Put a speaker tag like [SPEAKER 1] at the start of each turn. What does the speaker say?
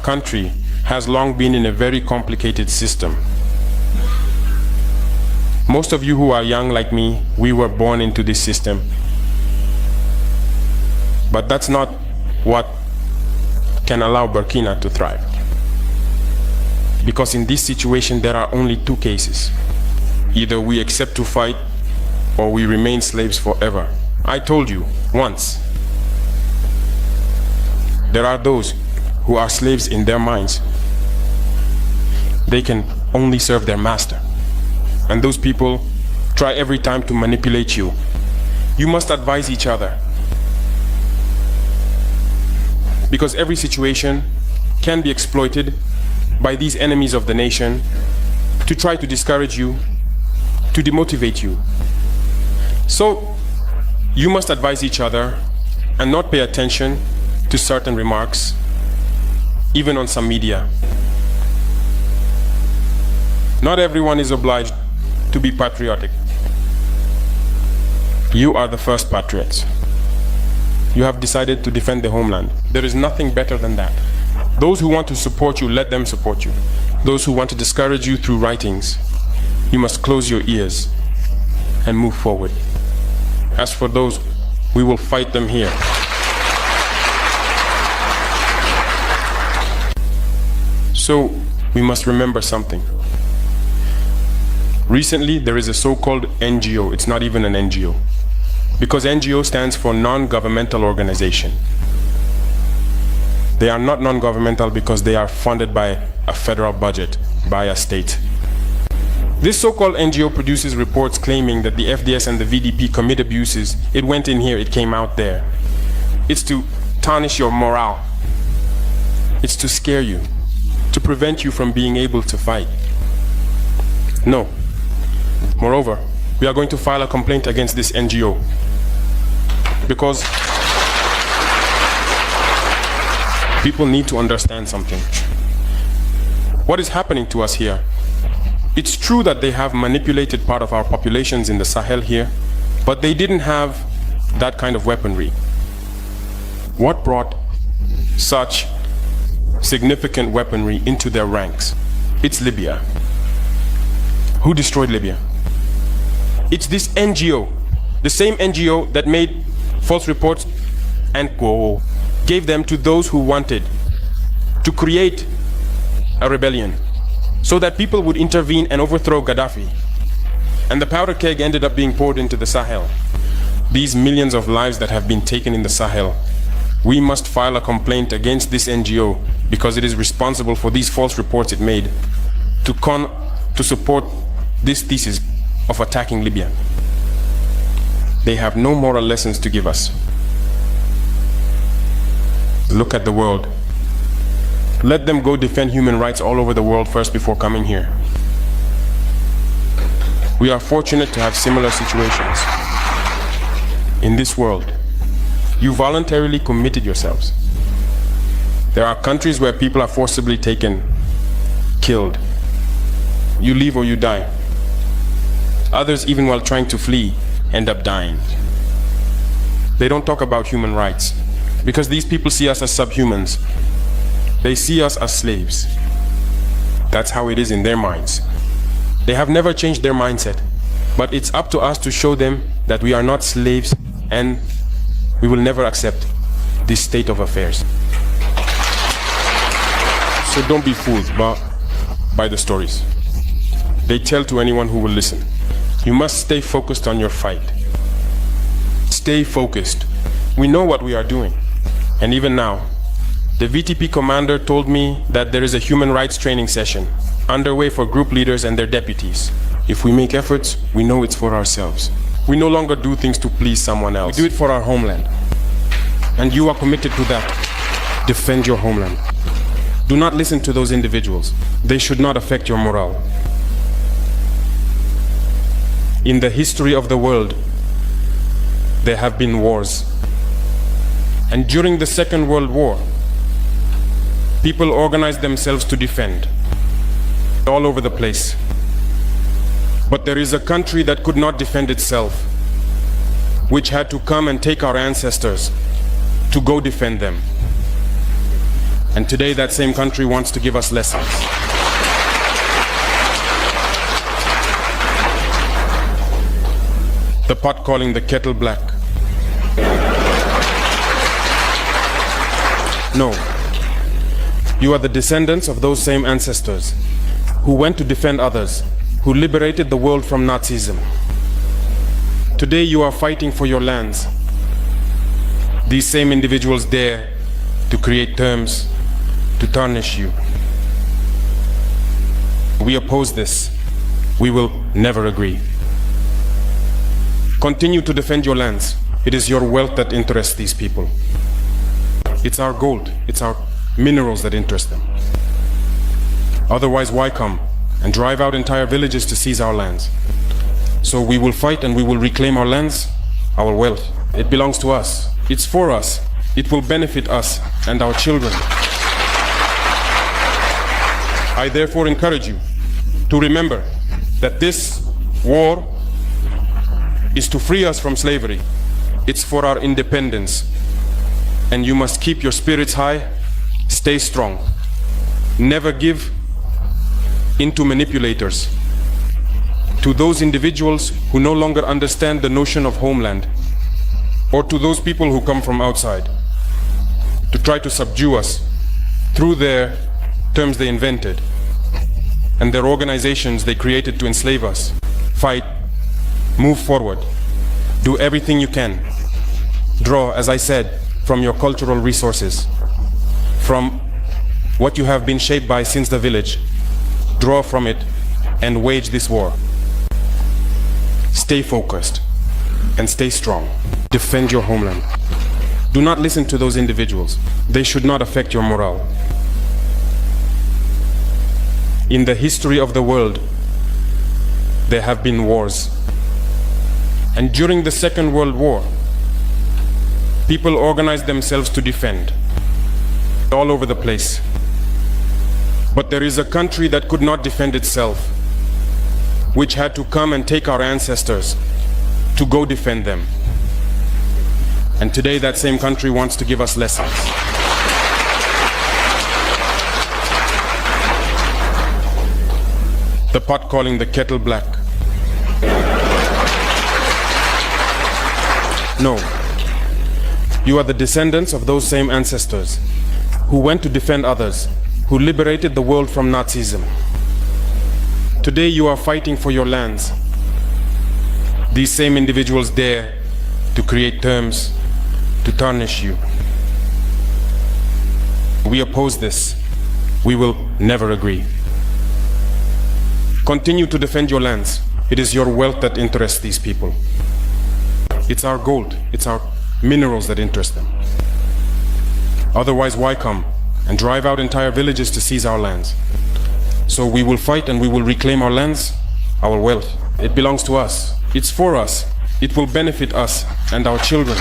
[SPEAKER 1] country has long been in a very complicated system. Most of you who are young like me, we were born into this system. But that's not what can allow Burkina to thrive. Because in this situation, there are only two cases. Either we accept to fight, or we remain slaves forever. I told you once, there are those who are slaves in their minds. They can only serve their master. And those people try every time to manipulate you. You must advise each other. Because every situation can be exploited by these enemies of the nation to try to discourage you, to demotivate you. So you must advise each other and not pay attention to certain remarks, even on some media. Not everyone is obliged to be patriotic. You are the first patriots. You have decided to defend the homeland. There is nothing better than that. Those who want to support you, let them support you. Those who want to discourage you through writings, you must close your ears and move forward. As for those, we will fight them here. So, we must remember something. Recently, there is a so-called NGO. It's not even an NGO. Because NGO stands for non-governmental organization. They are not non-governmental because they are funded by a federal budget, by a state. This so-called NGO produces reports claiming that the FDS and the VDP commit abuses. It went in here, it came out there. It's to tarnish your morale. It's to scare you, to prevent you from being able to fight. No. Moreover, we are going to file a complaint against this NGO because people need to understand something. What is happening to us here? It's true that they have manipulated part of our populations in the Sahel here, but they didn't have that kind of weaponry. What brought such significant weaponry into their ranks? It's Libya. Who destroyed Libya? It's this NGO, the same NGO that made false reports and gave them to those who wanted to create a rebellion so that people would intervene and overthrow Gaddafi. And the powder keg ended up being poured into the Sahel. These millions of lives that have been taken in the Sahel, we must file a complaint against this NGO because it is responsible for these false reports it made to support this thesis of attacking Libya. They have no moral lessons to give us. Look at the world. Let them go defend human rights all over the world first before coming here. We are fortunate to have similar situations. In this world, you voluntarily committed yourselves. There are countries where people are forcibly taken, killed. You leave or you die. Others, even while trying to flee, end up dying. They don't talk about human rights because these people see us as subhumans. They see us as slaves. That's how it is in their minds. They have never changed their mindset, but it's up to us to show them that we are not slaves and we will never accept this state of affairs. So don't be fooled by the stories. They tell to anyone who will listen. You must stay focused on your fight. Stay focused. We know what we are doing. And even now, the VTP commander told me that there is a human rights training session underway for group leaders and their deputies. If we make efforts, we know it's for ourselves. We no longer do things to please someone else. We do it for our homeland. And you are committed to that. Defend your homeland. Do not listen to those individuals. They should not affect your morale. In the history of the world, there have been wars. And during the Second World War, people organized themselves to defend all over the place. But there is a country that could not defend itself, which had to come and take our ancestors to go defend them. And today that same country wants to give us lessons. The pot calling the kettle black. No. You are the descendants of those same ancestors who went to defend others, who liberated the world from Nazism. Today you are fighting for your lands. These same individuals dare to create terms to tarnish you. We oppose this. We will never agree. Continue to defend your lands. It is your wealth that interests these people. It's our gold, it's our minerals that interest them. Otherwise, why come and drive out entire villages to seize our lands? So we will fight and we will reclaim our lands, our wealth. It belongs to us. It's for us. It will benefit us and our children. I therefore encourage you to remember that this war is to free us from slavery. It's for our independence. And you must keep your spirits high, stay strong. Never give into manipulators, to those individuals who no longer understand the notion of homeland, or to those people who come from outside to try to subdue us through their terms they invented and their organizations they created to enslave us. Fight, move forward, do everything you can. Draw, as I said, from your cultural resources, from what you have been shaped by since the village. Draw from it and wage this war. Stay focused and stay strong. Defend your homeland. Do not listen to those individuals. They should not affect your morale. In the history of the world, there have been wars. And during the Second World War, people organized themselves to defend all over the place. But there is a country that could not defend itself, which had to come and take our ancestors to go defend them. And today that same country wants to give us lessons. The pot calling the kettle black. No. You are the descendants of those same ancestors who went to defend others, who liberated the world from Nazism. Today you are fighting for your lands. These same individuals dare to create terms to tarnish you. We oppose this. We will never agree. Continue to defend your lands. It is your wealth that interests these people. It's our gold, it's our minerals that interest them. Otherwise, why come and drive out entire villages to seize our lands? So we will fight and we will reclaim our lands, our wealth. It belongs to us. It's for us. It will benefit us and our children.